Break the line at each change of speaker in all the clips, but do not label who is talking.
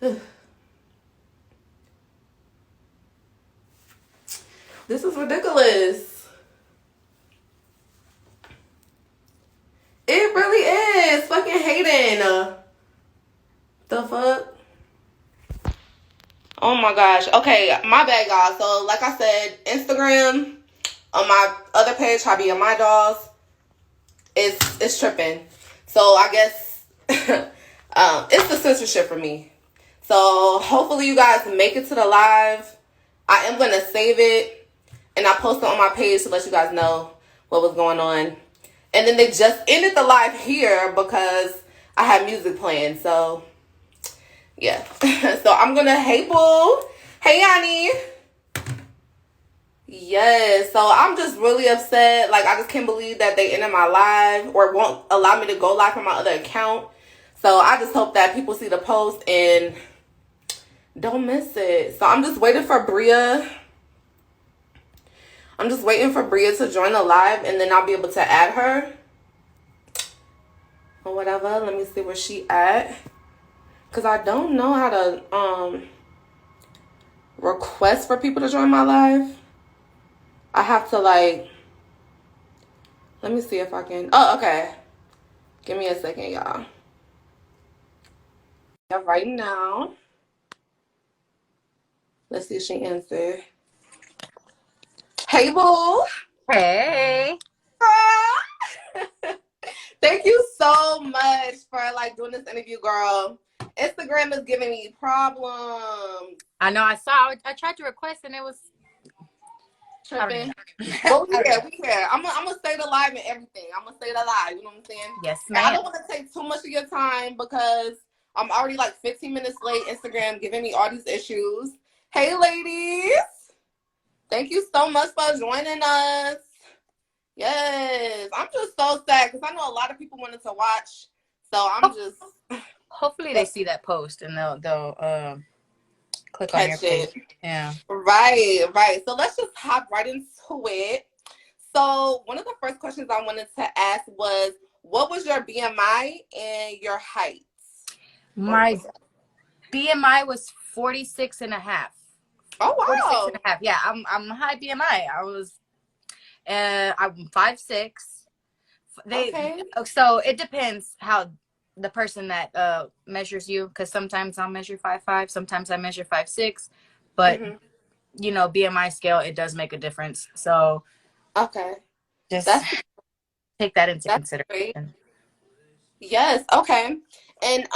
This is ridiculous. It really is. Fucking hating. The fuck? Oh my gosh. Okay, my bad, y'all. So, like I said, Instagram on my other page, High BMI Dolls, it's tripping. So I guess it's the censorship for me. So hopefully you guys make it to the live. I am gonna save it and I'll post it on my page to let you guys know what was going on. And then they just ended the live here because I had music playing. So yeah. So I'm gonna, hey boo, hey Yanni. Yes, so I'm just really upset. Like, I just can't believe that they ended my live or won't allow me to go live from my other account. So I just hope that people see the post and don't miss it. So I'm just waiting for Bria. I'm just waiting for Bria to join the live and then I'll be able to add her. Or whatever. Let me see where she at. Because I don't know how to request for people to join my live. I have to like, let me see if I can. Oh, okay. Give me a second, y'all. Yeah, right now. Let's see if she answered. Hey, boo.
Hey.
Thank you so much for like doing this interview, girl. Instagram is giving me problems.
I know. I saw. I tried to request and it was
Tripping. But we here. I'm gonna stay alive and everything. I'm gonna stay alive. You know what I'm saying?
Yes,
ma'am. I
ma'am.
don't want to take too much of your time because I'm already like 15 minutes late. Instagram giving me all these issues. Hey, ladies. Thank you so much for joining us. Yes. I'm just so sad because I know a lot of people wanted to watch. So I'm just.
Hopefully they see that post and they'll click on your page. Yeah.
Right. So let's just hop right into it. So one of the first questions I wanted to ask was, what was your BMI and your height?
My BMI was 46 and a half.
Oh, wow.
46 and a half. Yeah, I'm high BMI. I'm 5'6".
Okay.
So it depends how the person that measures you, because sometimes I'll measure 5'5", sometimes I measure 5'6", but you know, BMI scale, it does make a difference. So
okay,
just take that into consideration.
Great. Yes. Okay. And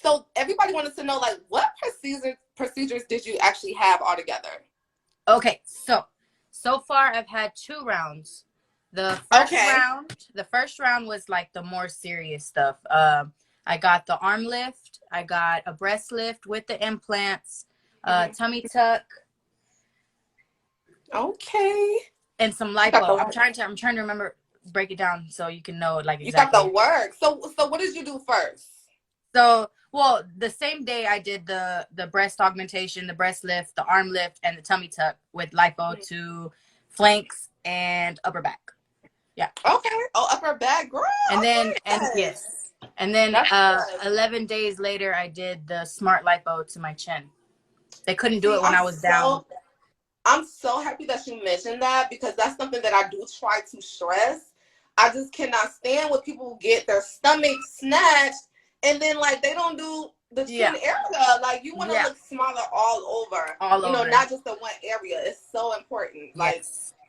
so everybody wanted to know, like, what procedures did you actually have altogether?
Okay, so far I've had 2 rounds. The first round was like the more serious stuff. I got the arm lift, I got a breast lift with the implants, tummy tuck.
Okay.
And some lipo. I'm trying to remember, break it down so you can know like exactly.
You got the work. So what did you do first?
So, well, the same day I did the breast augmentation, the breast lift, the arm lift, and the tummy tuck with lipo to flanks and upper back. Yeah.
Okay. Oh, upper back, girl.
And then,
okay.
and then 11 days later, I did the smart lipo to my chin. They couldn't do it when I was down.
I'm so happy that you mentioned that because that's something that I do try to stress. I just cannot stand when people get their stomach snatched and then like they don't do the chin area. Like you want to look smaller all over. Not just the one area. It's so important. Like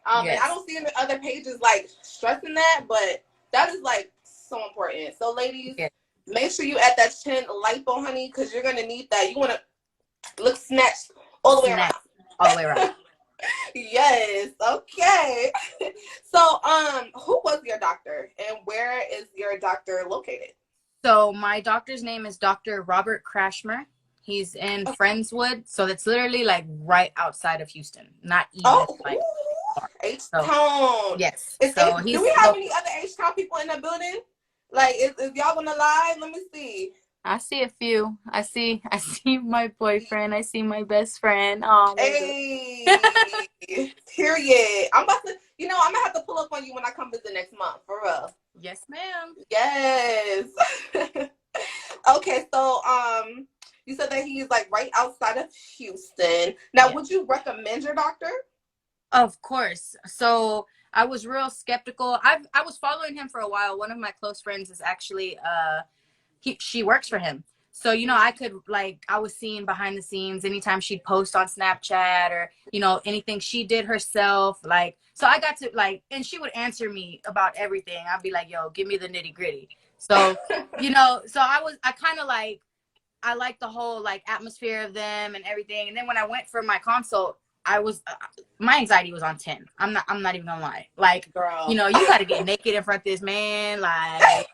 and I don't see any other pages like stressing that, but that is like so important. So ladies, make sure you add that chin lipo, honey, because you're gonna need that. You want to look snatched all the way around.
All the way around.
Yes. Okay. So, who was your doctor and where is your doctor located?
So my doctor's name is Dr. Robert Krachmer. He's in Friendswood. So that's literally like right outside of Houston. Not even like far.
H-Town.
Yes.
Do we have any other H-Town people in the building? Like, is y'all gonna live? Let me see.
I see a few. I see my boyfriend. I see my best friend. Oh,
hey, period. I'm gonna have to pull up on you when I come visit next month, for real.
Yes, ma'am.
Yes. Okay, so you said said he's like right outside of Houston. Now,
Yeah.
would you recommend your doctor?
Of course. So I was real skeptical. I was following him for a while. One of my close friends is actually she works for him. So, you know, I could like, I was seeing behind the scenes anytime she'd post on Snapchat or, you know, anything she did herself. Like, so I got to like, and she would answer me about everything. I'd be like, yo, give me the nitty gritty. So, you know, so I kind of like, I like the whole like atmosphere of them and everything. And then when I went for my consult, I was my anxiety was on 10. I'm not even gonna lie. Like,
Girl.
you know, you got to get naked in front of this man, like,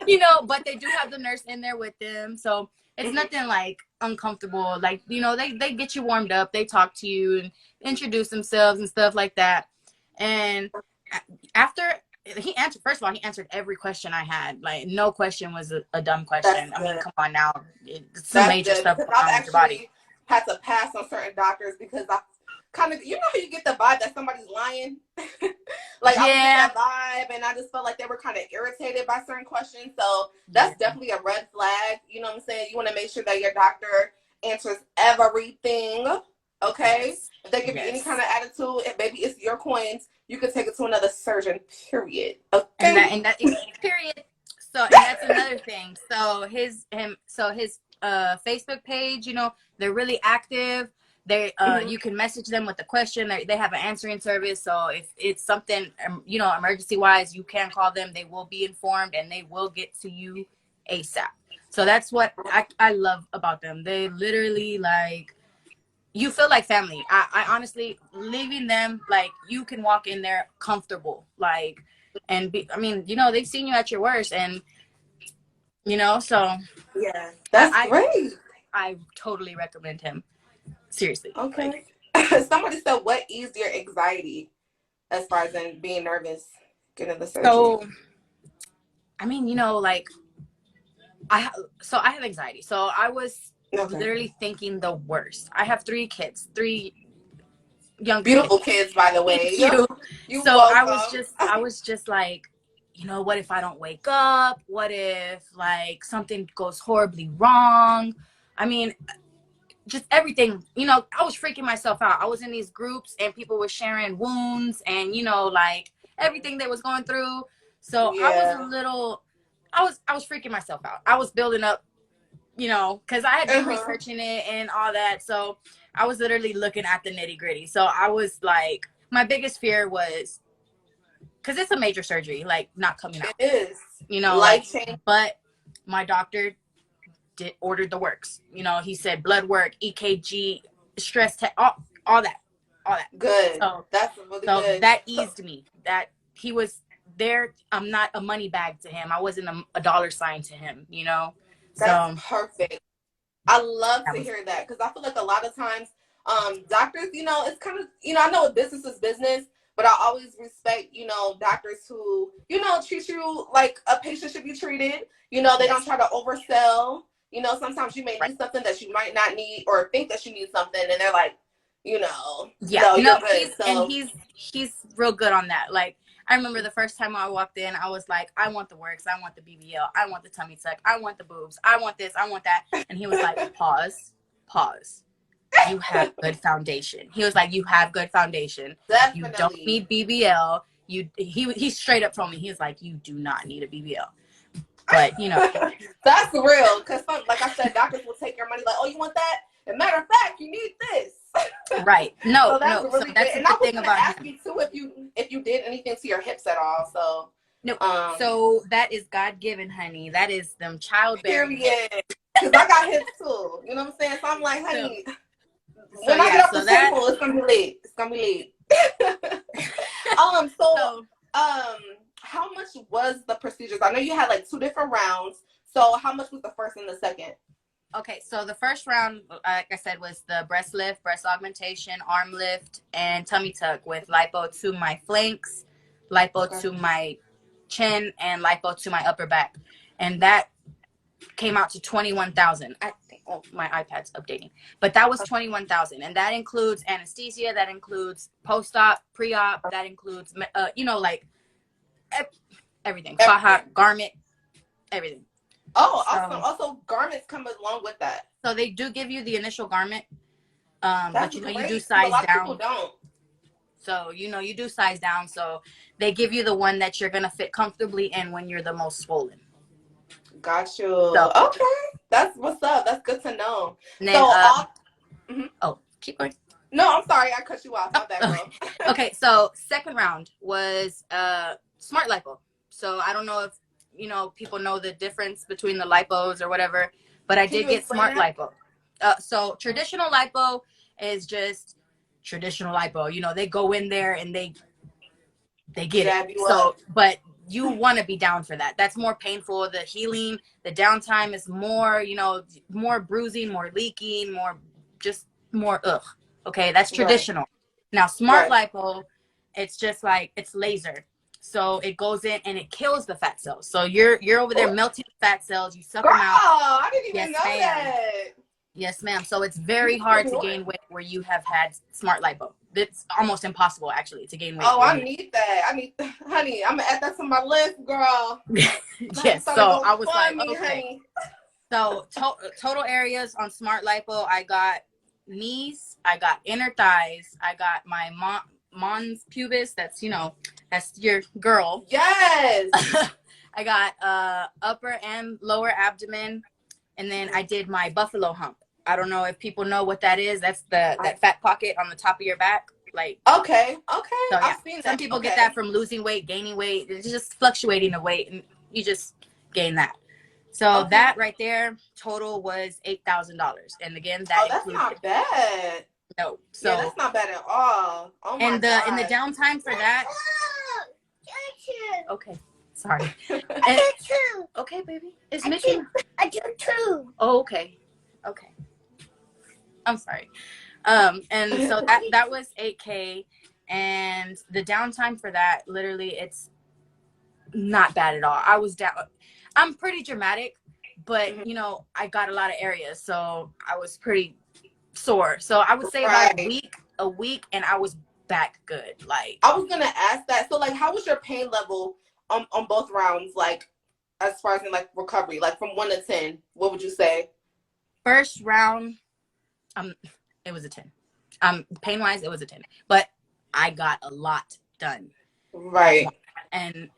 you know. But they do have the nurse in there with them, so it's nothing like uncomfortable. Like, you know, they get you warmed up, they talk to you and introduce themselves and stuff like that. And after he answered, first of all, he answered every question I had. Like, no question was a dumb question. I mean, come on now, it's some major stuff going on with your body.
Had to pass on certain doctors because I kind of, you know how you get the vibe that somebody's lying? Like, I was getting that vibe, and I just felt like they were kind of irritated by certain questions. So that's definitely a red flag. You know what I'm saying? You want to make sure that your doctor answers everything, okay? If they give you any kind of attitude, and maybe it's your coins, you can take it to another surgeon, period. Okay?
And that period. So, and that's another thing. So his Facebook page, you know, they're really active. They you can message them with the question. They have an answering service. So if it's something, you know, emergency wise, you can call them. They will be informed and they will get to you ASAP. So that's what I love about them. They literally, like, you feel like family. I honestly, leaving them, like, you can walk in there comfortable, like, and be, I mean, you know, they've seen you at your worst, and, you know, so
yeah, that's great.
I totally recommend him. Seriously.
Okay. Somebody said, what eased your anxiety as far as in being nervous getting the surgery?
So, I mean, you know, like, I have anxiety. So I was literally thinking the worst. I have 3 kids, 3 young
beautiful kids, by the way.
You so welcome. I was just like, you know, what if I don't wake up? What if like something goes horribly wrong? I mean, just everything, you know. I was freaking myself out. I was in these groups and people were sharing wounds and, you know, like everything they was going through. So I was a little, I was freaking myself out. I was building up, you know, because I had been researching it and all that. So I was literally looking at the nitty gritty. So I was like, my biggest fear was, because it's a major surgery, like not coming out.
It is.
You know, like, but my doctor ordered the works. You know, he said blood work, EKG, stress test, all that.
Good.
So
that's really good.
That eased me. That he was there. I'm not a money bag to him. I wasn't a dollar sign to him, you know.
That's perfect. I love to hear that, because I feel like a lot of times doctors, you know, it's kind of, you know, I know business is business, but I always respect, you know, doctors who, you know, treat you like a patient should be treated. You know, they don't try to oversell. You know, sometimes you may need something that you might not need, or think that you need something, and they're like, you know, no, you're good.
And he's real good on that. Like, I remember the first time I walked in, I was like, I want the works, I want the BBL, I want the tummy tuck, I want the boobs, I want this, I want that. And he was like, pause. You have good foundation. He was like, you have good foundation.
Definitely.
You don't need BBL. He straight up told me, he's like, you do not need a BBL. But, you know.
That's real, because like I said, doctors will take your money like, oh, you want that? As a matter of fact, you need this.
Right. No,
so that's really
so that's
good. And
the
I was
thing
going
about
to ask you too if you did anything to your hips at all. So
no. So that is God given, honey. That is them childbearing.
Period. Because I got hips too. You know what I'm saying? So I'm like, honey, when I get off the table, it's gonna be late. It's gonna be late. How much was the procedures? I know you had like 2 different rounds. So how much was the first and the second?
Okay, so the first round, like I said, was the breast lift, breast augmentation, arm lift, and tummy tuck with lipo to my flanks, lipo to my chin, and lipo to my upper back. And that came out to $21,000. I think, oh, my iPad's updating. But that was $21,000. And that includes anesthesia, that includes post-op, pre-op, that includes, you know, like everything. Faja, garment, everything.
Oh, awesome.
So,
Also, garments come along with that.
so they do give you the initial garment, but
That's
you know you do
great because a
size
lot of people
down.
don't.
So you know you do size down. So they give you the one that you're gonna fit comfortably in when you're the most swollen.
Got you.
So
Okay, that's what's up. That's good to know.
and then
So all. Mhm.
oh, keep going.
No, I'm sorry, I cut you off.
Oh,
My bad,
okay.
girl.
Okay, so second round was smart lipo. So I don't know if people know the difference between the lipos or whatever, but I
Can
did
you
get
explain
smart
that?
lipo. So traditional lipo is just traditional lipo. You know, they go in there and they get it.
Jab you
So,
up.
but you want to be down for that. That's more painful. The healing, the downtime is more, more bruising, more leaking, more ugh. Okay, that's
Right.
traditional. Now, smart
Right.
lipo, it's just like it's laser. So it goes in and it kills the fat cells. So you're over there
Ooh.
melting the fat cells. You suck
Girl,
them out.
I didn't even
Yes,
know
ma'am.
that.
Yes, ma'am. So it's
You
very
can put
hard
me
to
on.
gain weight where you have had smart lipo. It's almost impossible actually to gain weight
Oh,
when
I
you
need that. Honey, I'm gonna add that to my list, girl. I'm gonna have to
yes.
start a
So I was like,
GoFundMe,
okay.
honey.
So total areas on smart lipo, I got knees, I got inner thighs, I got my mons pubis. That's your girl.
Yes.
I got upper and lower abdomen, and then I did my buffalo hump. I don't know if people know what that is. That's that fat pocket on the top of your back, like.
Okay. Okay.
So yeah,
I've seen
some
that.
people get that
Okay.
from losing weight, gaining weight. It's just fluctuating the weight, and you just gain that. So
Okay.
that right there, total was $8,000, and again,
Oh,
that
that's
included
not bad.
no.
Yeah,
So
that's not bad at all. Oh my
and the
God.
downtime for that. Okay, sorry. And, okay, baby, it's Mickey. I do too. Oh, okay, okay. I'm sorry. And so that was 8K, and the downtime for that, literally, it's not bad at all. I was down. I'm pretty dramatic, but I got a lot of areas, so I was pretty sore. So I would say about
Right.
a week, and I was back good. Like
I was gonna ask that. So, like, how was your pain level on both rounds? Like, as far as in like recovery, like from 1 to 10, what would you say?
first round, it was a 10. Pain wise, it was a 10, but I got a lot done.
Right.
And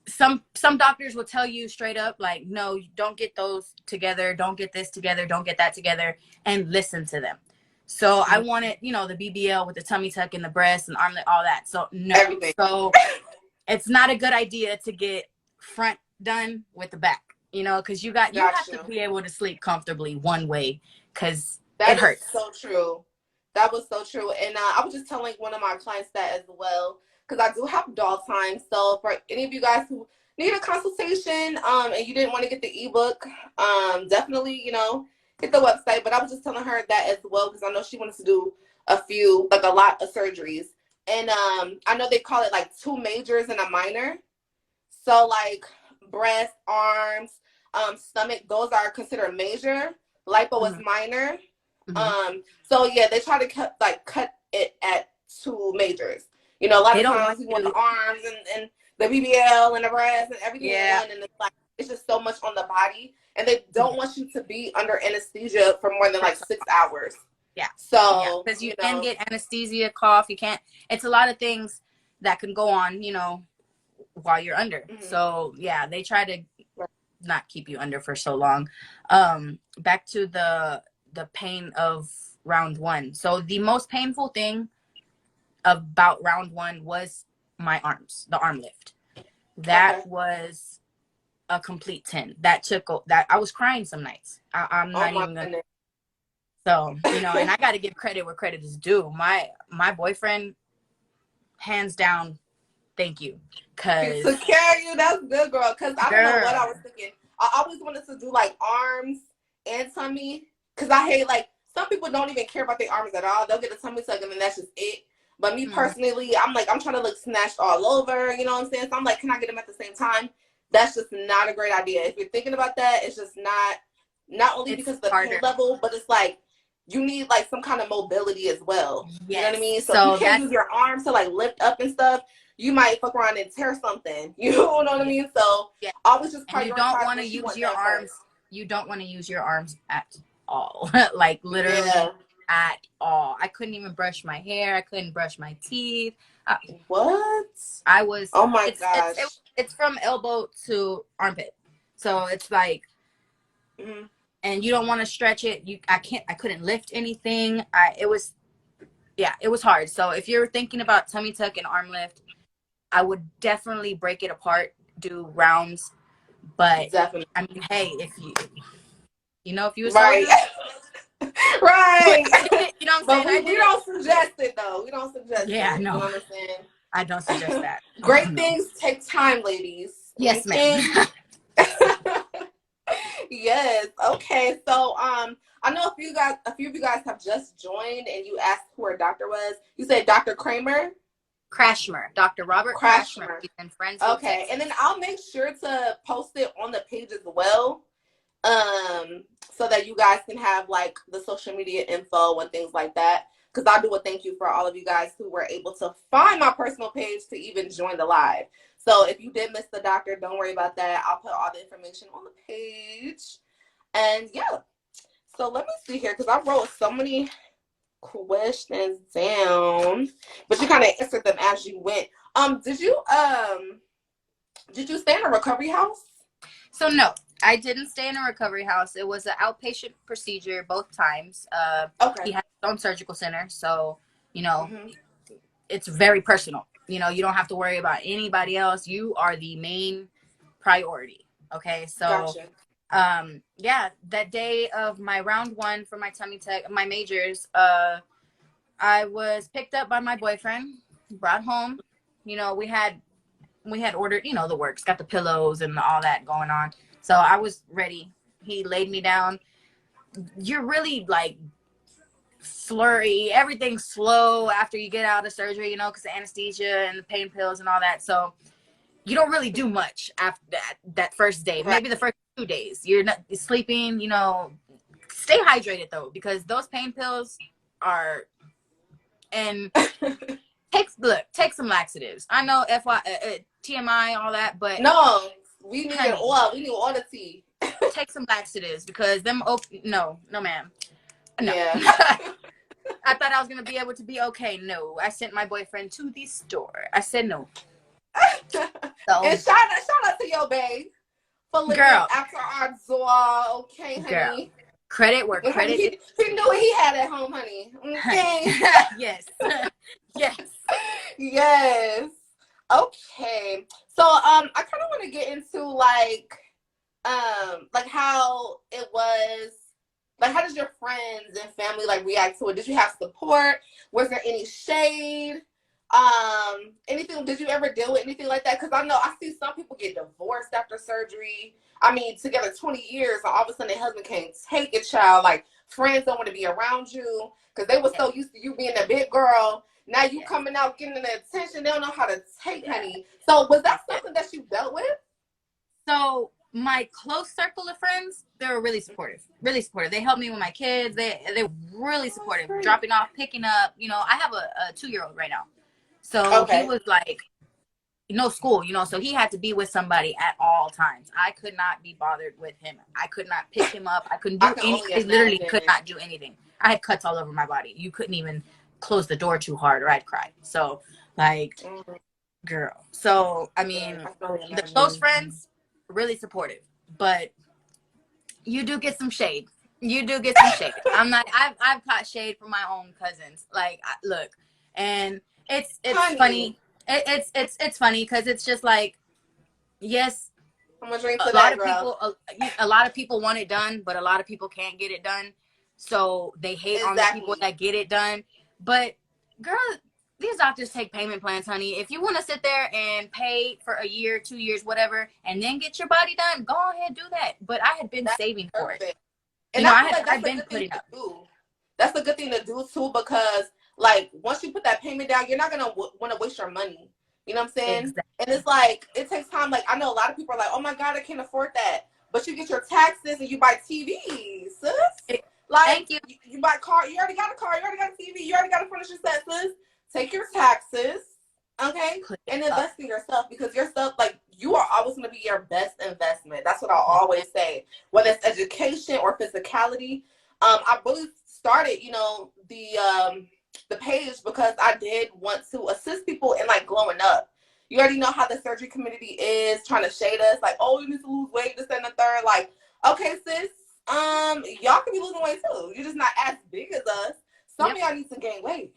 some doctors will tell you straight up, like, no, don't get those together, don't get this together, don't get that together, and listen to them. So I wanted, the BBL with the tummy tuck and the breast and armlet, all that. So no.
Everything.
So it's not a good idea to get front done with the back, because you have to be able to sleep comfortably one way, because it hurts.
That is so true. That was so true. And I was just telling one of my clients that as well, because I do have doll time. So for any of you guys who need a consultation, and you didn't want to get the ebook, definitely, hit the website. But I was just telling her that as well, because I know she wants to do a lot of surgeries. And I know they call it like 2 majors and a minor. So like breast, arms, stomach, those are considered major. Lipo is minor. So yeah, they try to cut it at 2 majors. A lot
They
of
don't
times
want
you want
you.
the arms and the BBL and the breast and everything in one, and it's just so much on the body, and they don't want you to be under anesthesia for more than like 6 hours.
Yeah.
So
because you can get anesthesia, cough. You can't. It's a lot of things that can go on, while you're under. So yeah, they try to not keep you under for so long. Back to the pain of round 1. So the most painful thing about round 1 was my arms, the arm lift. That was a complete 10. That I was crying some nights. I'm not even gonna. So, and I got to give credit where credit is due. My boyfriend, hands down, thank you.
He took care of you. That's good, girl. Because I don't know what I was thinking. I always wanted to do like arms and tummy, because I hate, like, some people don't even care about their arms at all. They'll get a tummy tuck and then that's just it. But me personally, I'm trying to look snatched all over. You know what I'm saying? So I'm like, can I get them at the same time? That's just not a great idea. If you're thinking about that, it's just not only because of the pain level, but it's like you need like some kind of mobility as well. You know what I mean? So you can't use your arms to like lift up and stuff. you might fuck around and tear something. You know what I mean? So always just prioritize.
And you don't want to use your arms.
First.
You don't want to use your arms at all. Like literally at all. I couldn't even brush my hair. I couldn't brush my teeth.
What?
I was.
Oh my gosh.
It's from elbow to armpit. So it's like, and you don't want to stretch it. I couldn't lift anything. It was hard. So if you're thinking about tummy tuck and arm lift, I would definitely break it apart, do rounds. But
definitely.
I mean, hey, if you was
right. Right.
You know what I'm saying?
But we don't suggest it though. We don't suggest it.
Yeah, no.
You know what I'm saying?
I don't suggest that.
Great things take time, ladies.
Yes, ma'am.
Yes. Okay. So I know a few of you guys have just joined and you asked who our doctor was. You said Dr. Krachmer?
Krachmer. Dr. Robert Krachmer. He's in Friendswood.
Okay. And then I'll make sure to post it on the page as well. So that you guys can have like the social media info and things like that. Because I do a thank you for all of you guys who were able to find my personal page to even join the live. So if you did miss the doctor, don't worry about that. I'll put all the information on the page. And yeah. So let me see here, because I wrote so many questions down. But you kind of answered them as you went. Did you stay in a recovery house?
So no, I didn't stay in a recovery house. It was an outpatient procedure both times.
Okay.
He had his own surgical center, so it's very personal. You don't have to worry about anybody else. You are the main priority. Okay, so gotcha. That day of my round 1 for my tummy tuck, my majors, I was picked up by my boyfriend, brought home. We had ordered, the works, got the pillows and all that going on. So I was ready. He laid me down. You're really like flurry. Everything's slow after you get out of surgery, because the anesthesia and the pain pills and all that. So you don't really do much after that first day. Maybe the first 2 days. You're not sleeping, Stay hydrated though, because those pain pills are, and take some laxatives. I know TMI, all that, but
no, we need it all. We need all the tea.
Take some laxatives, because them. No, ma'am. No.
Yeah.
I thought I was gonna be able to be okay. No, I sent my boyfriend to the store. I said no.
And shout out to your babe for living after our Zoa. Okay, honey. Girl.
Credit where credit.
He knew what he had at home, honey. Okay.
Yes. Yes.
Yes. Okay. So I kind of want to get into like how it was, like how did your friends and family like react to it? Did you have support? Was there any shade? Anything? Did you ever deal with anything like that? Because I know I see some people get divorced after surgery. I mean, together 20 years, and all of a sudden their husband can't take a child. Like friends don't want to be around you because they were so used to you being a big girl. Now you coming out getting the attention. They don't know how to take, honey. So was that something that you dealt with?
So my close circle of friends, they were really supportive. Really supportive. They helped me with my kids. They were really supportive. Dropping off, picking up. I have a 2-year-old right now. So he was like, no school, so he had to be with somebody at all times. I could not be bothered with him. I could not pick him up. I couldn't do anything. I literally could not do anything. I had cuts all over my body. You couldn't even close the door too hard or I'd cry. So like, girl. So, I mean, the close friends, really supportive, but you do get some shade. I've caught shade from my own cousins. Like, look, and it's funny. It's funny because it's just like, yes, a lot of people want it done, but a lot of people can't get it done. So they hate on the people that get it done. But girl, these doctors take payment plans, honey. If you want to sit there and pay for a year, 2 years, whatever, and then get your body done, go ahead, do that. But I had been saving for it.
And I've been putting up. That's a good thing to do too, because like once you put that payment down, you're not gonna want to waste your money. You know what I'm saying? Exactly. And it's like it takes time. Like I know a lot of people are like, "Oh my God, I can't afford that." But you get your taxes and you buy TVs, sis. Like
thank you.
You buy a car. You already got a car. You already got a TV. You already got a furniture set, sis. Take your taxes. Okay, and invest in yourself, because yourself, like, you are always going to be your best investment. That's what I always say, whether it's education or physicality. I really started, you know, the page because I did want to assist people in like glowing up. You already know how the surgery community is trying to shade us, like, oh, you need to lose weight, this and the third. Like, okay, sis, y'all can be losing weight too. You're just not as big as us. Some of y'all need to gain weight.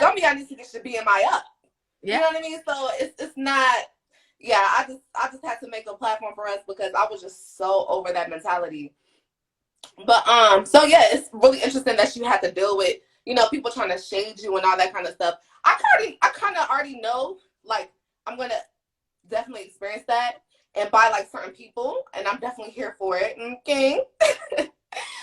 Some of y'all need to get your BMI up. You know what I mean? So it's not. Yeah, I just had to make a platform for us because I was just so over that mentality. But so yeah, it's really interesting that you had to deal with, you know, people trying to shade you and all that kind of stuff. I kind of already know, like, I'm gonna definitely experience that and by like certain people, and I'm definitely here for it. Okay.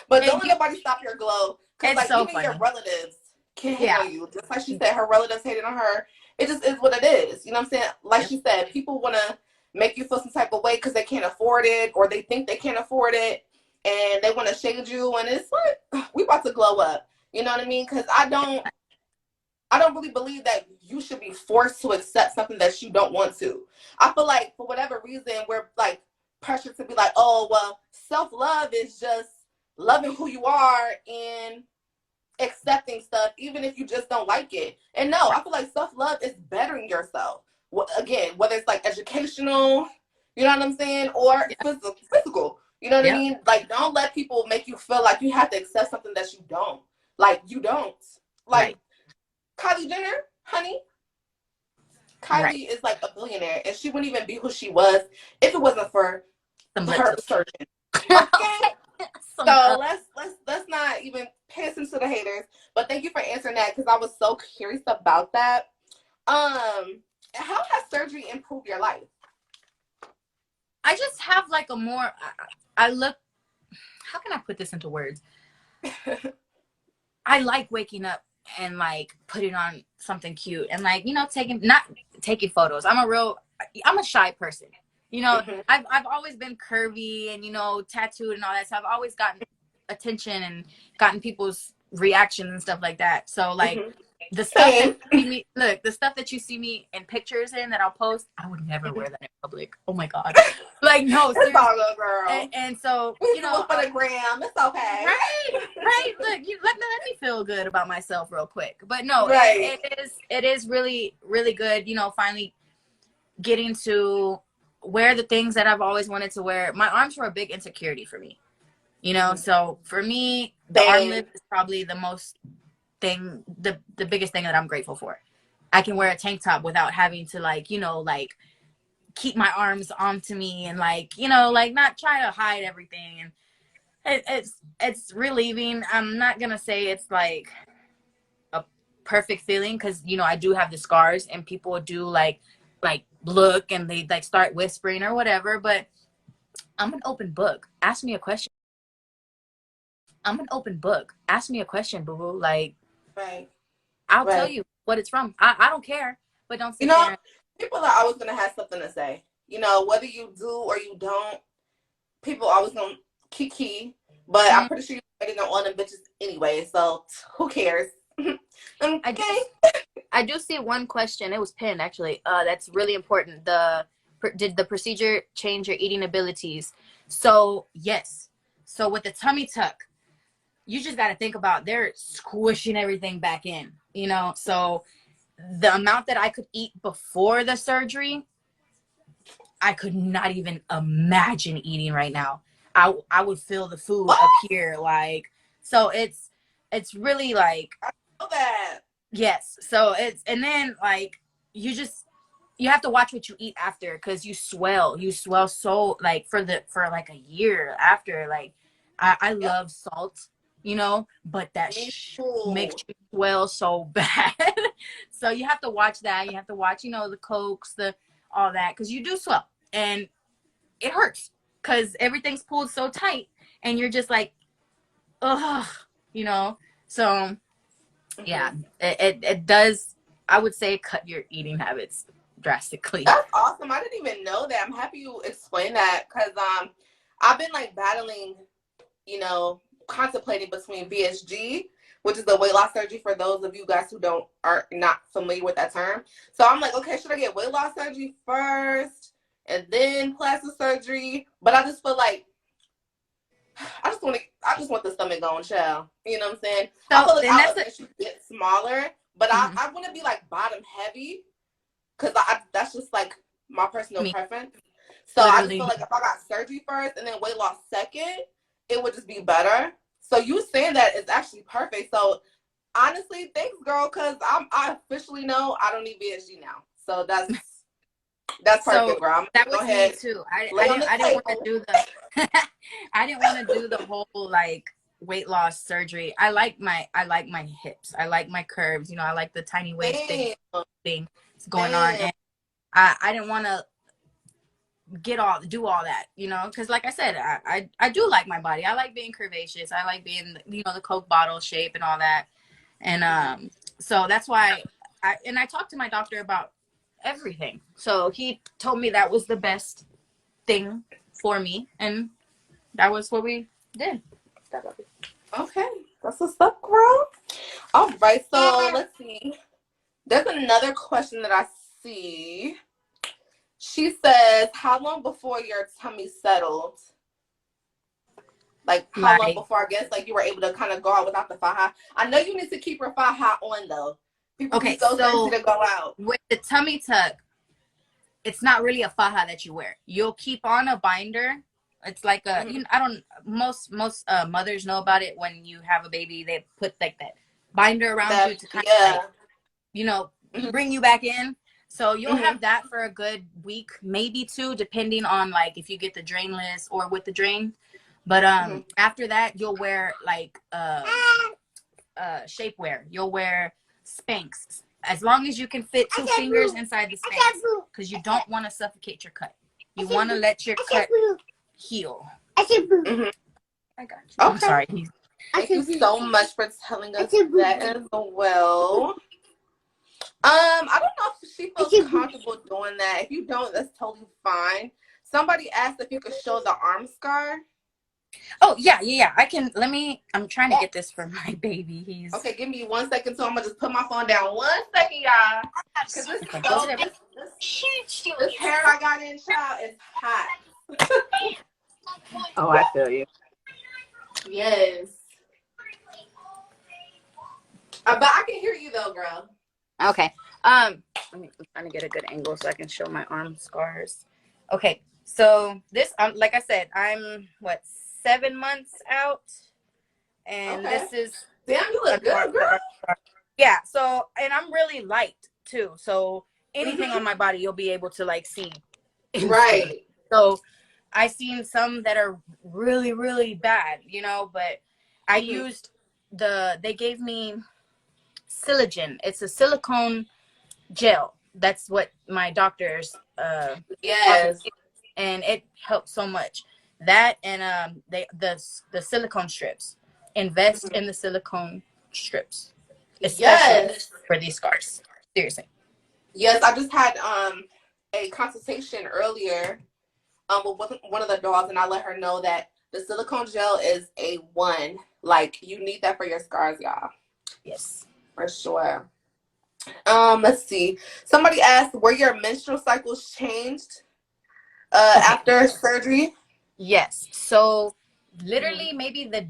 But don't let nobody stop your glow, because like even your relatives can hate on you. Just like she said, her relatives hated on her. It just is what it is. You know what I'm saying? Like she said, people want to make you feel some type of way because they can't afford it, or they think they can't afford it, and they want to shade you. And it's like, we about to glow up. You know what I mean? Because I don't really believe that you should be forced to accept something that you don't want to. I feel like for whatever reason, we're like pressured to be like, oh, well, self-love is just loving who you are and accepting stuff, even if you just don't like it. And no, I feel like self-love is bettering yourself. Again, whether it's like educational, you know what I'm saying, or physical. You know what I mean? Like, don't let people make you feel like you have to accept something that you don't. Like, you don't. Like, Kylie Jenner, honey. Kylie is like a billionaire, and she wouldn't even be who she was if it wasn't for her surgeon. Okay. So let's not even pay attention to the haters. But thank you for answering that, because I was so curious about that. How has surgery improved your life?
I just have like a more. I look. How can I put this into words? I like waking up and like putting on something cute and like, you know, not taking photos. I'm a shy person. You know, I've always been curvy and, you know, tattooed and all that. So I've always gotten attention and gotten people's reactions and stuff like that. So like the stuff that you see me, look, the stuff that you see me in pictures in that I'll post, I would never wear that in public. Oh my God. Like, no,
it's all good, girl.
And so, you know,
for the gram, it's okay.
Right. Look, let me feel good about myself real quick. But no, it is really, really good, you know, finally getting to wear the things that I've always wanted to wear. My arms were a big insecurity for me, you know. So for me, the arm lift is probably the biggest thing that I'm grateful for. I can wear a tank top without having to, like, you know, like keep my arms onto me and like, you know, like not try to hide everything. And it's relieving. I'm not gonna say it's like a perfect feeling, because, you know, I do have the scars and people do like look and they like start whispering or whatever, but I'm an open book. Ask me a question. I'm an open book. Ask me a question, boo boo. Like, I'll tell you what it's from. I don't care, but don't sit there.
People are always gonna have something to say. You know, whether you do or you don't, people always gonna kiki. But I'm pretty sure you're waiting on all them bitches anyway. So who cares? Okay.
I do see one question. It was pinned, actually. That's really important. Did the procedure change your eating abilities? So yes. So with the tummy tuck, you just got to think about, they're squishing everything back in, you know. So the amount that I could eat before the surgery, I could not even imagine eating right now. I would feel the food up here, like, so it's really like,
I know that.
Yes. So and then like you have to watch what you eat after, because you swell so, like, for like a year after. Like, I love salt, you know, but that makes you swell so bad. So you have to watch that. You have to watch, you know, the Cokes, all that, because you do swell and it hurts because everything's pulled so tight and you're just like, ugh, you know. So yeah, it does, I would say, cut your eating habits drastically.
That's awesome. I didn't even know that. I'm happy you explained that, because I've been like battling, you know, contemplating between BSG which is the weight loss surgery for those of you guys who are not familiar with that term. So I'm like, okay, should I get weight loss surgery first and then plastic surgery? But I just feel like I just want the stomach going, child. You know what I'm saying? So I feel like I'll eventually get smaller, but I want to be like bottom heavy because that's just like my personal preference. So I just feel like if I got surgery first and then weight loss second, it would just be better. So you saying that is actually perfect. So honestly, thanks, girl, because I officially know I don't need VSG now. So that's perfect, girl.
That was me too. I didn't want to do the I didn't want to do the whole like weight loss surgery. I like my hips. I like my curves. You know, I like the tiny waist thing going on, and I didn't want to do all that, you know, because like I said, I do like my body. I like being curvaceous. I like being, you know, the Coke bottle shape and all that, and so that's why I talked to my doctor about everything. So he told me that was the best thing for me, and that was what we did.
Okay, that's what's up, girl. All right, so let's see. There's another question that I see. She says, how long before your tummy settled? Like, how long before, I guess, like, you were able to kind of go out without the faja? I know you need to keep your faja on, though. People be so sexy to go out.
With the tummy tuck, it's not really a faja that you wear. You'll keep on a binder. It's like a, you know, I don't, most mothers know about it. When you have a baby, they put like that binder around you to kind of, like, you know, bring you back in. So you'll have that for a good week, maybe 2, depending on like if you get the drainless or with the drain. But after that, you'll wear like shapewear. You'll wear Spanx, as long as you can fit 2 fingers inside the Spanx, because you don't want to suffocate your cut. You want to let your cut heal. I got you. Okay. I'm sorry.
Thank you so much for telling us that as well. I don't know if she feels comfortable doing that. If you don't, that's totally fine. Somebody asked if you could show the arm scar.
Oh, yeah. I can. I'm trying to get this for my baby.
Okay, give me 1 second. So I'm going to just put my phone down 1 second, y'all. Because this hair I got in, child, is hot.
Oh, I feel you.
Yes. But I can hear you, though, girl.
Okay. I'm trying to get a good angle so I can show my arm scars. Okay. So this, like I said, I'm 7 months out, and this is
damn, you look good, girl.
Yeah. So, and I'm really light too. So anything on my body, you'll be able to like see.
Right.
So I seen some that are really, really bad, you know, but I used they gave me Silogen. It's a silicone gel. That's what my doctors and it helped so much. That and the silicone strips. Invest in the silicone strips, especially for these scars. Seriously.
Yes, I just had a consultation earlier with one of the dolls, and I let her know that the silicone gel is A1. Like, you need that for your scars, y'all.
Yes,
for sure. Let's see. Somebody asked, were your menstrual cycles changed after surgery?
Yes. So literally maybe the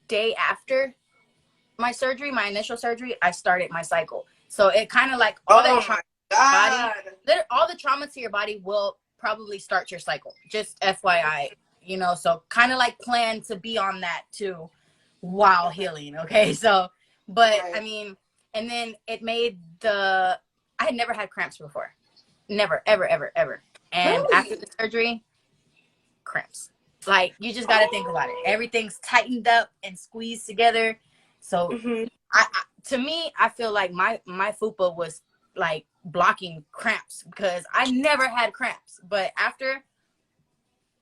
day after my surgery, my initial surgery, I started my cycle. So it kind of like all the trauma to your body will probably start your cycle. Just FYI, you know, so kind of like plan to be on that too while healing. Okay. So, but I mean, and then it made I had never had cramps before. Never, ever, ever, ever. And after the surgery, cramps. Like, you just got to think about it. Everything's tightened up and squeezed together. So to me, I feel like my fupa was like blocking cramps because I never had cramps. But after,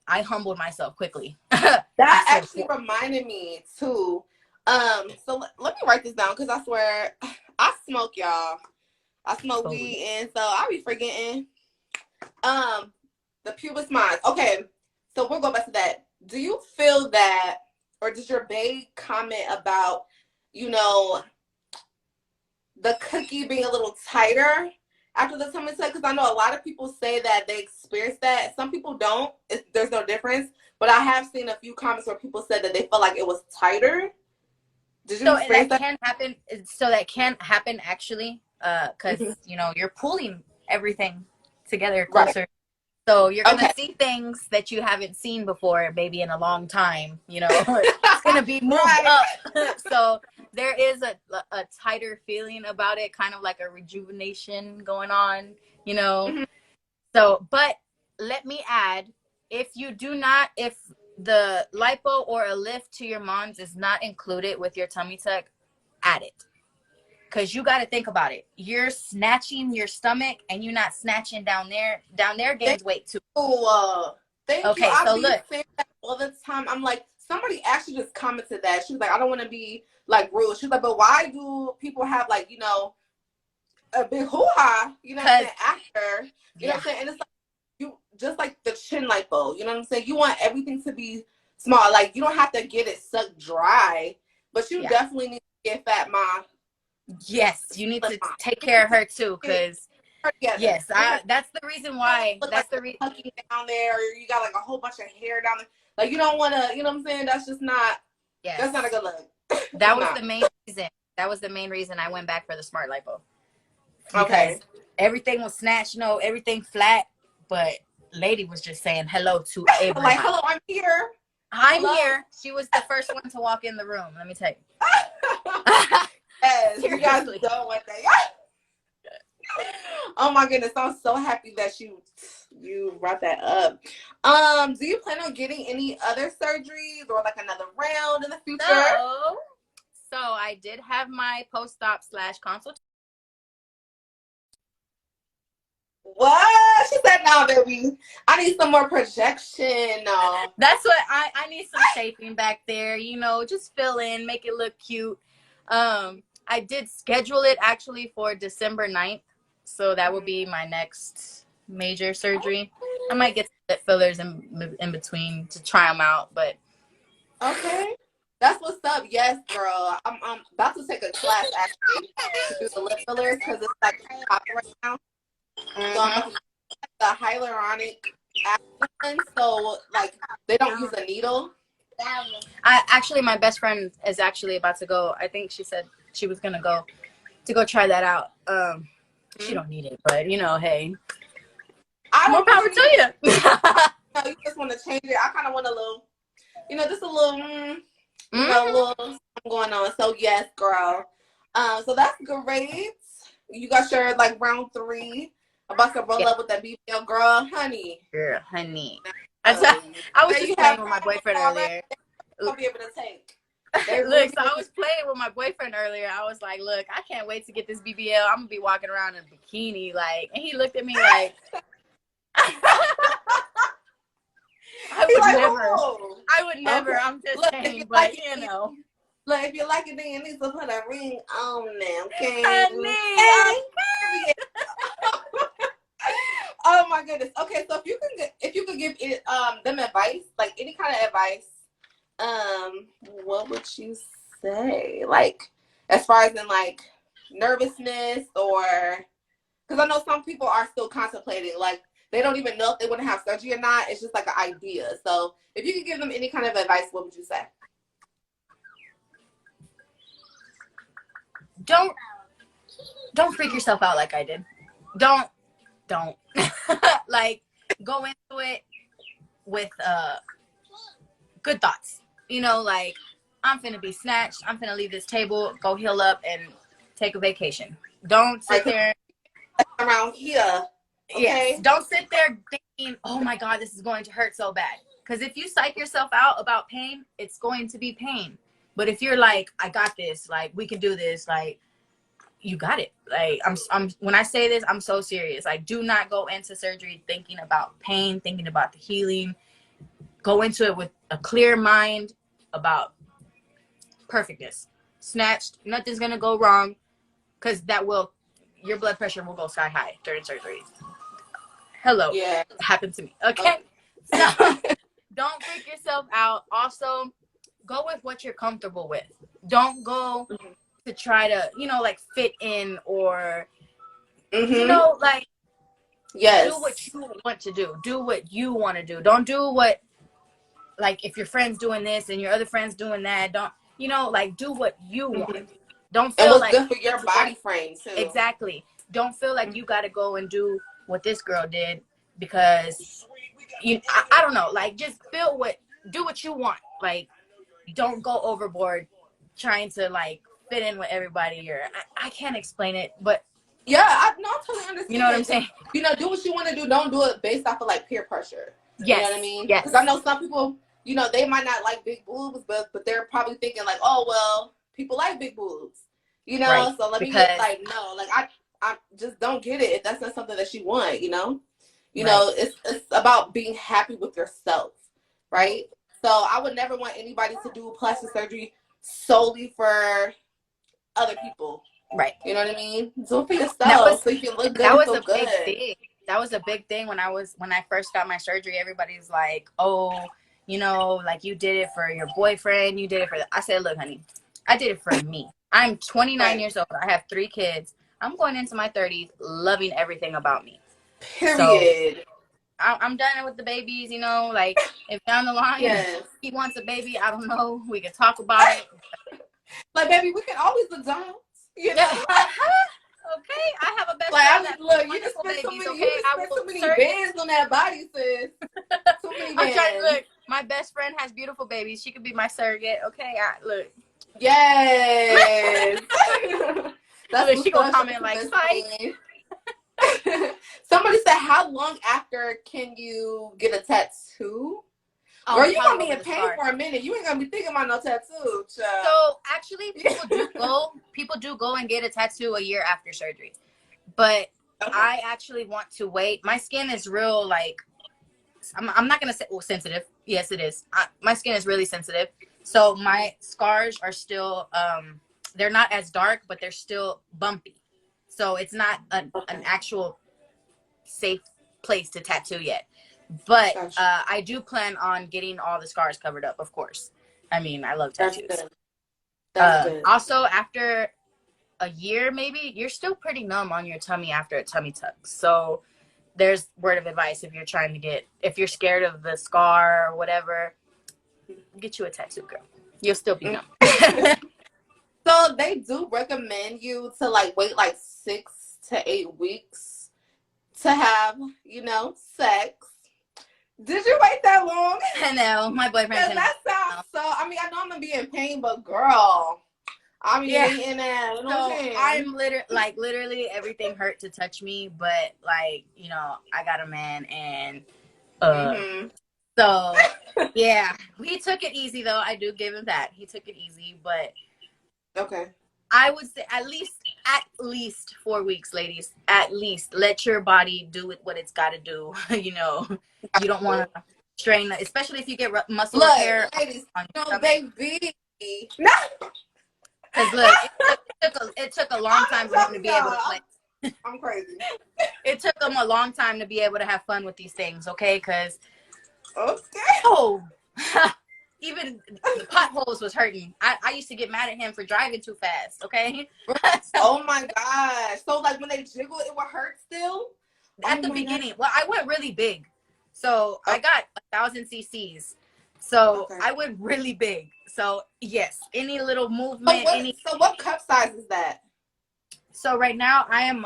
I humbled myself quickly.
That actually reminded me too. So let me write this down because I swear I smoke, y'all. I smoke weed, and so I be forgetting. The pubis minds. Okay, so we'll go back to that. Do you feel that, or does your babe comment about you know, the cookie being a little tighter after the tummy tuck, because I know a lot of people say that they experience that. Some people don't. There's no difference. But I have seen a few comments where people said that they felt like it was tighter. Did you experience that?
Can happen. So that can happen actually, because you know you're pulling everything together closer. Right. So you're gonna see things that you haven't seen before, maybe in a long time. You know, it's gonna be moved up. So there is a tighter feeling about it, kind of like a rejuvenation going on. You know, so but let me add, if the lipo or a lift to your mons is not included with your tummy tuck, add it. Because you got to think about it. You're snatching your stomach and you're not snatching down there. Down there gains weight too.
Thank you. I look. Saying that all the time. I'm like, somebody actually just commented that. She was like, I don't want to be like rude. She's like, but why do people have like, you know, a big hoo-ha, you know what I'm saying, after, you know what I'm saying? And it's like, you just like the chin lipo, you know what I'm saying? You want everything to be small. Like, you don't have to get it sucked dry, but you definitely need to get fat mom.
Yes, you need to take care of her too, because yes, that's the reason why. That's the reason
down there, or you got like a whole bunch of hair down there. Like, you don't want to, you know what I'm saying? That's just not. Yes, that's not a good look.
That was the main reason. That was the main reason I went back for the smart lipo. Because everything was snatched, you know, everything flat, but lady was just saying hello to everyone.
Like, hello, I'm here.
I'm here. She was the first one to walk in the room. Let me tell you.
Yes, you guys don't want that. Oh my goodness, I'm so happy that you brought that up. Do you plan on getting any other surgeries or like another round in the future?
So I did have my post-op / consultation.
What? She said, no, baby. I need some more projection. No.
That's what I need, some shaping back there, you know, just fill in, make it look cute. I did schedule it actually for December 9th. So that will be my next major surgery. I might get some fillers in between to try them out, but.
Okay. That's what's up. Yes, girl. I'm about to take a class actually to do the lip fillers because it's like popular right now. So I'm about to the hyaluronic acid, so like they don't use a needle.
My best friend is actually about to go. I think she said she was gonna go try that out. She don't need it, but you know, hey, more power to you.
No, you just want to change it. I kind of want a little, you know, just a little, you know, a little something going on. So yes, girl. So that's great. You got your like round 3. About to roll up with that BBL, girl, honey.
Girl, honey. I was just playing with my boyfriend earlier.
I'll be able to take.
Look, so I was playing with my boyfriend earlier. I was like, look, I can't wait to get this BBL. I'm gonna be walking around in a bikini, like, and he looked at me like, I would never. Okay. I'm just saying, but like you know.
Look, if you like it, then you need to put a ring on them, okay? Oh my goodness. Okay, so if you could give it, them advice, like any kind of advice, what would you say? Like, as far as in like nervousness, or because I know some people are still contemplating, like they don't even know if they want to have surgery or not. It's just like an idea. So if you could give them any kind of advice, what would you say?
Don't freak yourself out like I did. Don't like go into it with good thoughts. You know, like I'm finna be snatched. I'm finna leave this table, go heal up, and take a vacation. Don't sit there
around here. Okay?
Yes. Don't sit there thinking, oh my God, this is going to hurt so bad. Because if you psych yourself out about pain, it's going to be pain. But if you're like, I got this, like we can do this, like you got it. Like I'm when I say this, I'm so serious. Like, do not go into surgery thinking about pain, thinking about the healing. Go into it with a clear mind about perfectness. Snatched, nothing's gonna go wrong, because your blood pressure will go sky high during surgery. Hello. Yeah. It happened to me. Okay. So don't freak yourself out. Also, go with what you're comfortable with. Don't go to try to, you know, like fit in or,
you
know, like,
yes,
do what you want to do. Do what you want to do. Don't do what, like, if your friend's doing this and your other friend's doing that, don't, you know, like, do what you want. Don't feel
and what's
like
good for your body frame too.
Exactly. Don't feel like you got to go and do what this girl did because I don't know, like, just do what you want. Like, don't go overboard trying to, like, fit in with everybody, or I can't explain it, but
yeah, I totally understand.
You know what I'm saying?
You know, do what you want to do. Don't do it based off of like peer pressure.
Yes.
You know what I mean?
Yes.
Because I know some people, you know, they might not like big boobs, but they're probably thinking like, oh well, people like big boobs. You know, right. So let me get like, no, like I just don't get it if that's not something that you want. You know, it's about being happy with yourself, right? So I would never want anybody to do plastic surgery solely for other people.
Right.
You know what I mean? Do it for yourself so you can look good.
That was a big thing. That was a big thing when I first got my surgery. Everybody's like, oh, you know, like, you did it for your boyfriend. You did it for I said, look, honey, I did it for me. I'm 29 years old. I have 3 kids. I'm going into my 30s loving everything about me.
Period.
So, I'm done with the babies, you know, like, if down the line he wants a baby, I don't know, we can talk about it.
Like, baby, we can always adopt. You know?
Okay, I have a best friend that
look, you just spent so many bands on that body, sis. Too many bands.
I'm trying to look. My best friend has beautiful babies. She could be my surrogate. Okay, look.
Yes.
That's she gonna comment like, "Psych."
Somebody said, "How long after can you get a tattoo?" Girl, you gonna be in pain for a minute. You ain't gonna be thinking about no tattoo, child.
So actually, people do go and get a tattoo a year after surgery, but I actually want to wait. My skin is real, like, I'm not gonna say sensitive. Yes, it is. My skin is really sensitive, so my scars are still they're not as dark, but they're still bumpy. So it's not an actual safe place to tattoo yet. But I do plan on getting all the scars covered up, of course. I mean, I love tattoos. That's good. Also, after a year, maybe, you're still pretty numb on your tummy after a tummy tuck. So there's word of advice if you're scared of the scar or whatever, get you a tattoo, girl. You'll still be numb.
So they do recommend you to, like, wait like 6 to 8 weeks to have, you know, sex. Did you wait that long?
I know. My boyfriend said
that sounds so. I mean, I know I'm gonna be in pain, but girl, I'm waiting that. You know
so I'm literally everything hurt to touch me, but, like, you know, I got a man, and so yeah, he took it easy though. I do give him that. He took it easy, but I would say at least 4 weeks, ladies. At least let your body do what it's got to do. You know, you don't want to strain, especially if you get muscle repair.
Ladies, no, baby. No.
Because look, it took a long time for him to be able to play.
I'm crazy.
It took him a long time to be able to have fun with these things. Okay, because even the potholes was hurting. I used to get mad at him for driving too fast, okay?
Oh my gosh. So, like, when they jiggle, it would hurt still?
At the beginning. Well, I went really big. So, I got 1,000 cc's. So, I went really big. So, yes, any little movement.
So what cup size is that? So,
right now, I am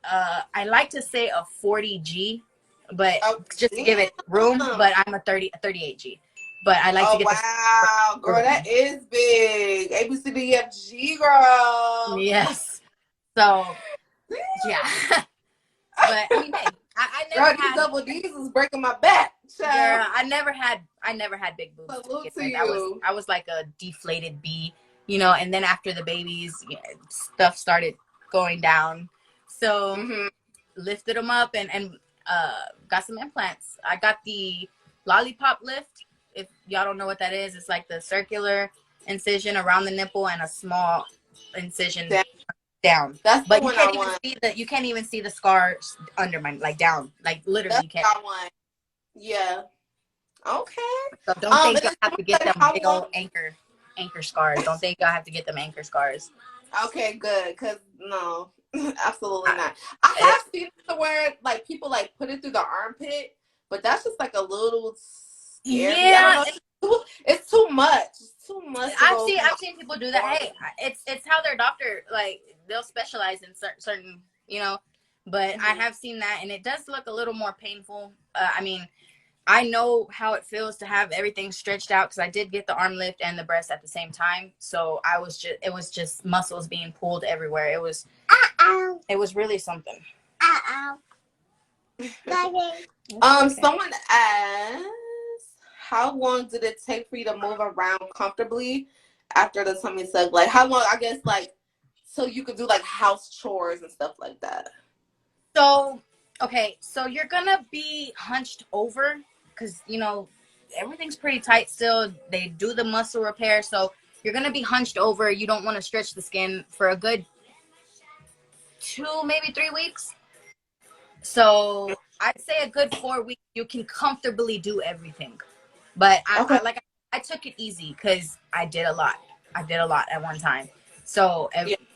I like to say a 40G, but just to give it room, but I'm a 38G. But I like to get
wow, girl, that is big. A, B, C, D, E, F, G, girl.
Yes. So, yeah. But, I mean, hey, I never
had double D's was breaking my back.
Girl, I never had big boobs.
Salute to you.
I was like a deflated bee, you know, and then after the babies, you know, stuff started going down. So, lifted them up and got some implants. I got the lollipop lift. If y'all don't know what that is, it's like the circular incision around the nipple and a small incision down.
That's
but you can't even see the scars under my, like, down, like, literally. You can't.
Yeah. Okay.
So don't think you have to get them big old anchor. anchor scars. Don't think y'all have to get them anchor scars.
Okay, good. Because, no, absolutely not. I have seen the word, like, people, like, put it through the armpit, but that's just, like, a little scary.
Yeah.
It's too much. It's too much.
I've seen people do that. Hey, it's how their doctor, like, they'll specialize in certain, you know, but I have seen that, and it does look a little more painful. I mean, I know how it feels to have everything stretched out because I did get the arm lift and the breast at the same time. So it was just muscles being pulled everywhere. It was really something.
Someone asked, how long did it take for you to move around comfortably after the tummy tuck? Like, how long, I guess, like, so you could do, like, house chores and stuff like that?
So, okay, so you're going to be hunched over because, you know, everything's pretty tight still. They do the muscle repair. So you're going to be hunched over. You don't want to stretch the skin for a good 2, maybe 3 weeks. So I'd say a good 4 weeks, you can comfortably do everything. But I took it easy because I did a lot. I did a lot at one time. So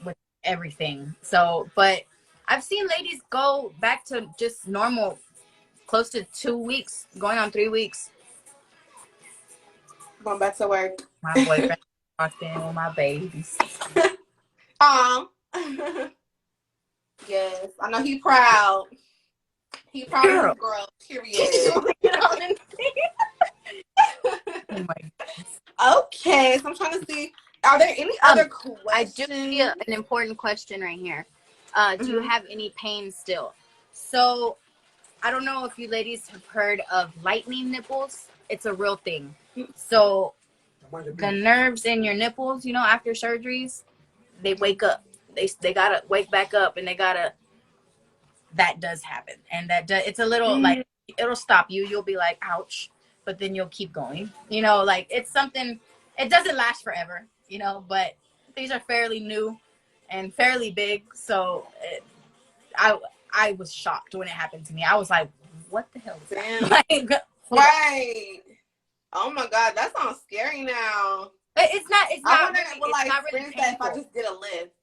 with everything. So, but I've seen ladies go back to just normal, close to 2 weeks, going on 3 weeks.
Going back to work.
My boyfriend walked in with my babies.
Yes, I know he proud. He proud of his girl, period.
Oh my goodness.
Okay, so I'm trying to see, are there any other questions?
I do see an important question right here. Do you have any pain still? So, I don't know if you ladies have heard of lightning nipples. It's a real thing. So, the nerves in your nipples, you know, after surgeries, they wake up. They gotta wake back up, and that does happen. And it's a little, like, it'll stop you. You'll be like, ouch. But then you'll keep going. You know, like, it's something, it doesn't last forever, you know, but these are fairly new and fairly big. So I was shocked when it happened to me. I was like, what the hell is that? Like,
right. Oh my God, that sounds scary now.
It's not really
painful. If I just did a lift.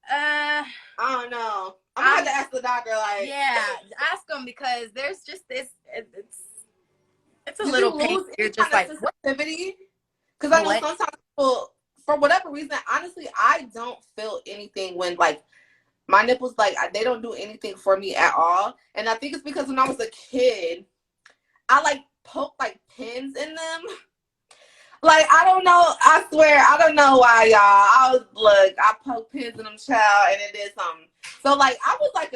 I don't know. I'm gonna have to ask the doctor, like.
Yeah, ask them, because there's just this, it's a little painful. You're just like,
sensitivity? Because I know sometimes people, for whatever reason, honestly, I don't feel anything when, like, my nipples, like, they don't do anything for me at all. And I think it's because when I was a kid, I, like, poked, like, pins in them. Like, I don't know. I swear, I don't know why, y'all. I poked pins in them, child, and it did something. So, like, I was, like,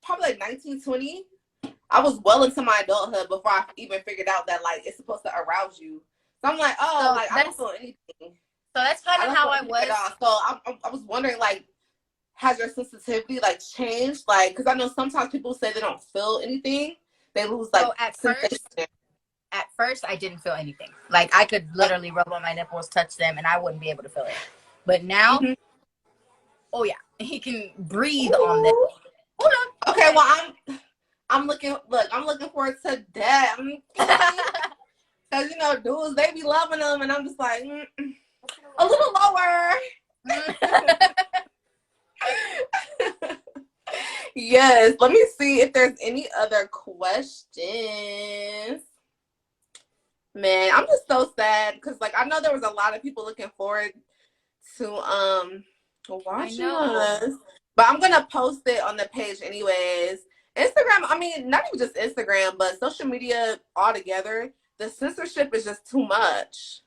probably, like, 19, 20. I was well into my adulthood before I even figured out that, like, it's supposed to arouse you. So I'm like, I don't feel anything.
So that's kind of how I was.
So I was wondering, like, has your sensitivity, like, changed? Like, because I know sometimes people say they don't feel anything. They lose, like,
at first, I didn't feel anything. Like, I could literally rub on my nipples, touch them, and I wouldn't be able to feel it. But now, oh yeah, he can breathe on them. Hold on.
Okay, well, I'm looking forward to that. Because, you know, dudes, they be loving them, and I'm just like, a little lower. Yes, let me see if there's any other questions. Man, I'm just so sad because, like, I know there was a lot of people looking forward to watching us, but I'm gonna post it on the page anyways. Instagram, I mean, not even just Instagram, but social media altogether, the censorship is just too much.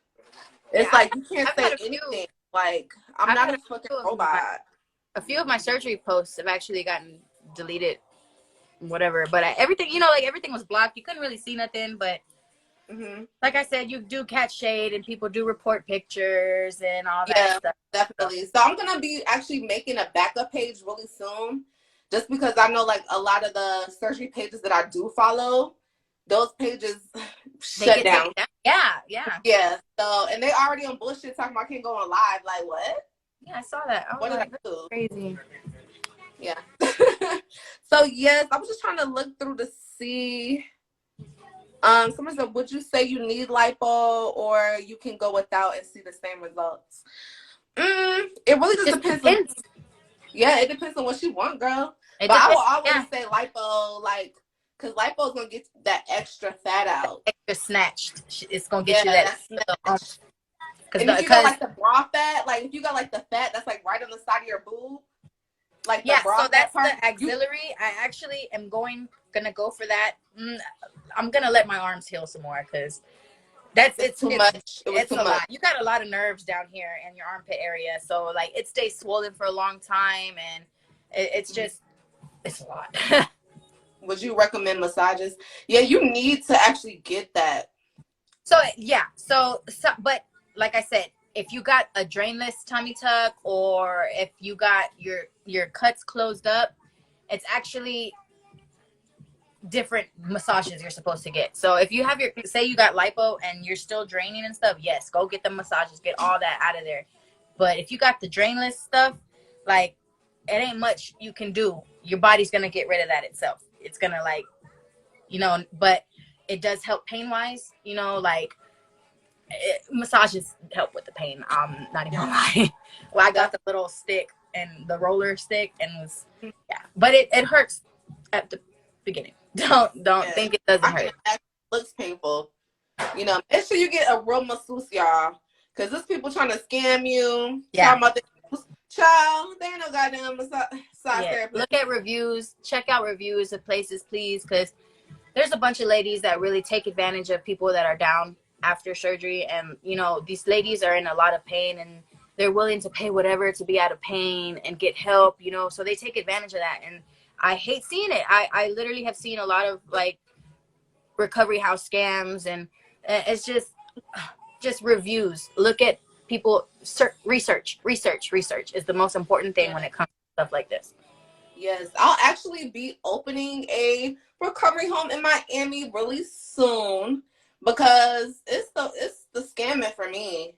It's like you can't say anything. Like, I'm not a fucking robot.
A few of my surgery posts have actually gotten deleted, whatever. But everything, you know, like, everything was blocked. You couldn't really see nothing, but like I said, you do catch shade, and people do report pictures and all that stuff.
Definitely. So I'm gonna be actually making a backup page really soon, just because I know, like, a lot of the surgery pages that I do follow, those pages shut down. Yeah. So, and they already on bullshit talking about I can't go on live. Like, what?
Yeah, I saw that.
What did I do?
Crazy.
Yeah. So yes, I was just trying to look through to see. Someone said, would you say you need lipo or you can go without and see the same results? It really just depends on. Yeah, it depends on what you want, girl. But I will always say lipo, like, because lipo is gonna get that extra fat out.
Extra snatched. It's gonna get you that.
And if you got like the bra fat, like if you got like the fat that's like right on the side of your boob, like the bra
so that's
part,
the auxiliary. I actually am gonna go for that. I'm gonna let my arms heal some more because it's too much. It's a lot. You got a lot of nerves down here in your armpit area, so like it stays swollen for a long time, and it's a lot.
Would you recommend massages? Yeah, you need to actually get that.
So yeah, but like I said, if you got a drainless tummy tuck or if you got your cuts closed up, it's actually different massages you're supposed to get. So if you have say you got lipo and you're still draining and stuff, yes, go get the massages, get all that out of there. But if you got the drainless stuff, like it ain't much you can do. Your body's gonna get rid of that itself. It's gonna like, but it does help pain wise, like massages help with the pain. I'm not even gonna lie. Well, I got the little stick and the roller stick and but it hurts at the beginning. Don't think it doesn't hurt.
It looks painful. Make sure you get a real masseuse, y'all, because there's people trying to scam you.
Yeah.
Child, they ain't no goddamn massage therapist.
Look at reviews. Check out reviews of places, please, because there's a bunch of ladies that really take advantage of people that are down after surgery, and these ladies are in a lot of pain and they're willing to pay whatever to be out of pain and get help, so they take advantage of that, and I hate seeing it. I literally have seen a lot of like recovery house scams, and it's just reviews. Look at people. Research is the most important thing when it comes to stuff like this.
Yes, I'll actually be opening a recovery home in Miami really soon because it's the scamming for me.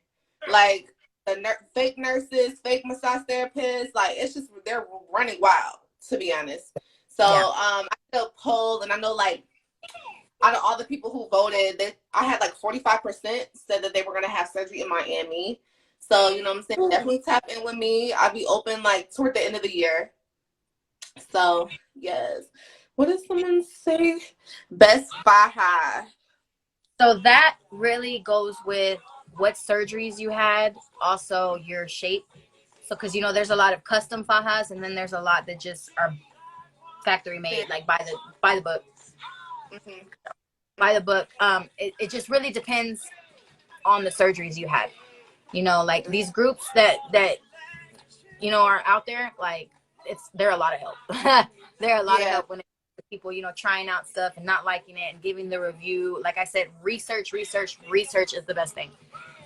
Like the fake nurses, fake massage therapists, like it's just they're running wild, to be honest. So I did a poll, and I know like out of all the people who voted, I had like 45% said that they were gonna have surgery in Miami. So what I'm saying, definitely tap in with me. I'll be open like toward the end of the year. So yes. What does someone say? Best faja.
So that really goes with what surgeries you had, also your shape. So because there's a lot of custom fajas, and then there's a lot that just are factory made, like by the book. Mm-hmm. By the book. It just really depends on the surgeries you had. Like these groups that are out there, like they're a lot of help. They're a lot of help when it comes to people, trying out stuff and not liking it and giving the review. Like I said, research is the best thing.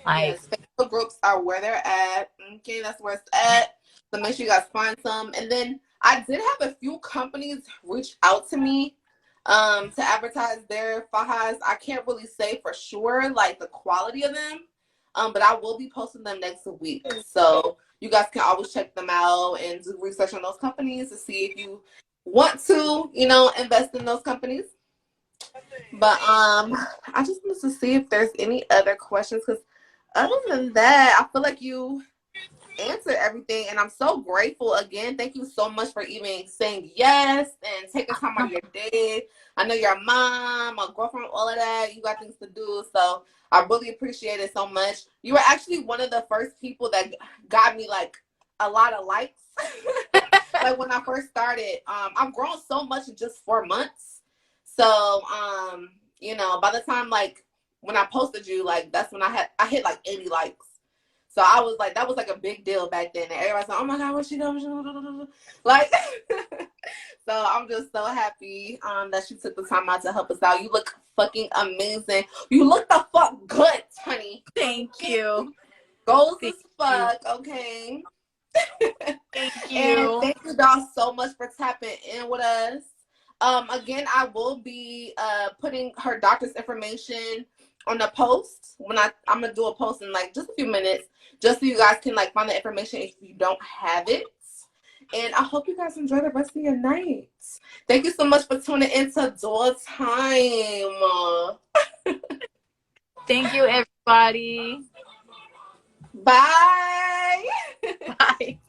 Like
Facebook groups are where they're at. Okay, that's where it's at. So make sure you guys find some. And then I did have a few companies reach out to me to advertise their fajas. I can't really say for sure like the quality of them. But I will be posting them next week. So you guys can always check them out and do research on those companies to see if you want to, invest in those companies. But I just wanted to see if there's any other questions, because other than that, I feel like you answered everything, and I'm so grateful again. Thank you so much for even saying yes and taking time out of your day. I know you're a mom, a girlfriend, all of that. You got things to do, so I really appreciate it so much. You were actually one of the first people that got me like a lot of likes. Like when I first started, I've grown so much in just 4 months. So, by the time like when I posted you, like that's when I hit like 80 likes. So I was like, that was like a big deal back then. And everybody's like, oh my God, what she doing? Like, so I'm just so happy that she took the time out to help us out. You look fucking amazing. You look the fuck good, honey.
Thank you.
Goals as fuck, okay?
Thank you.
And thank you y'all so much for tapping in with us. Again, I will be putting her doctor's information on the post when I'm gonna do a post in like just a few minutes, just so you guys can like find the information if you don't have it. And I hope you guys enjoy the rest of your night. Thank you so much for tuning into Doll Time.
Thank you, everybody.
Bye.
Bye.